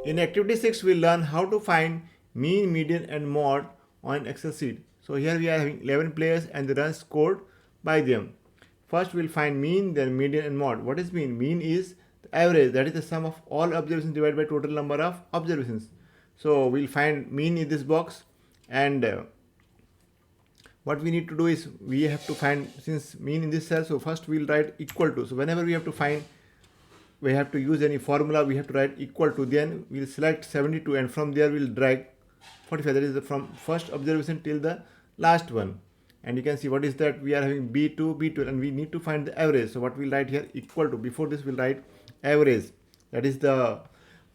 In activity 6, we'll learn how to find mean, median and mode on an Excel sheet. So here we are having 11 players and the runs scored by them. First we'll find mean, then median and mode. What is mean? Mean is the average, that is the sum of all observations divided by total number of observations. So we'll find mean in this box, and what we need to do is we have to find, since mean in this cell, so first we'll write equal to. So whenever we have to find, we have to use any formula, we have to write equal to, then we'll select 72 and from there we'll drag 45, that is from first observation till the last one. And you can see what is that, we are having b2 b2 and we need to find the average. So what we'll write here, equal to, before this we'll write average, that is the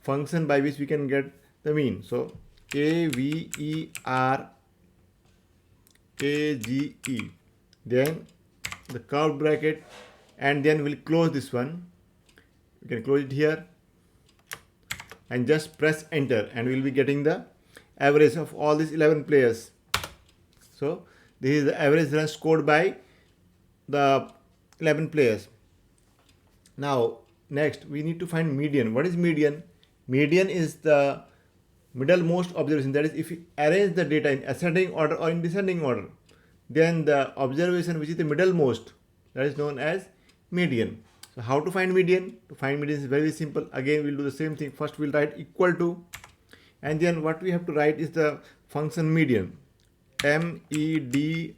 function by which we can get the mean. So AVERAGE, then the curved bracket, and then we'll close this one. We can close it here and just press enter, and we'll be getting the average of all these 11 players. So this is the average run scored by the 11 players. Now next we need to find median. What is median? Median is the middlemost observation, that is if you arrange the data in ascending order or in descending order, then the observation which is the middlemost, that is known as median. So how to find median? To find median is very simple. Again we'll do the same thing. First we'll write equal to, and then what we have to write is the function median, MEDIAN.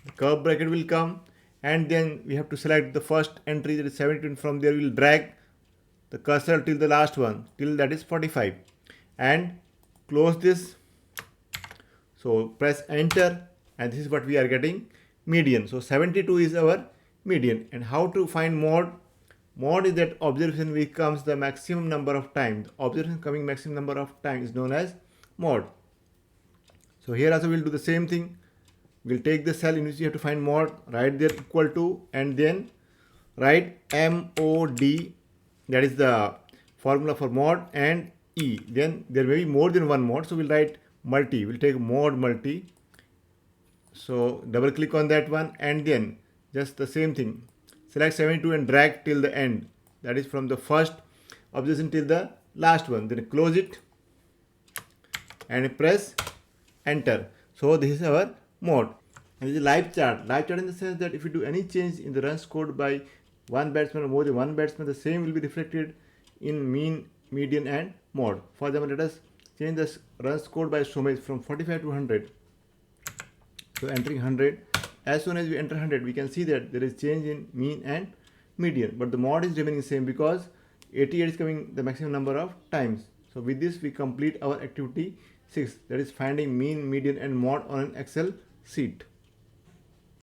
The curve bracket will come, and then we have to select the first entry, that is 72, and from there we'll drag the cursor till the last one, till that is 45, and close this. So press enter, and this is what we are getting, median. So 72 is our median. And how to find mode? Mode is that observation which comes the maximum number of times. Observation coming maximum number of times is known as mode. So here also we'll do the same thing. We'll take the cell in which you have to find mode, write there equal to, and then write MOD, that is the formula for mode, and E. Then there may be more than one mode, so we'll write multi. We'll take mode multi. So double click on that one, and then just the same thing, select 72 and drag till the end, that is from the first observation till the last one. Then close it and press enter. So this is our mode. And this is a live chart. Live chart in the sense that if you do any change in the runs scored by one batsman or more than one batsman, the same will be reflected in mean, median and mode. For example, let us change the runs scored by Somesh from 45 to 100. So entering 100, as soon as we enter 100, we can see that there is change in mean and median, but the mode is remaining same because 88 is coming the maximum number of times. So with this we complete our activity 6, that is finding mean, median and mode on an Excel sheet.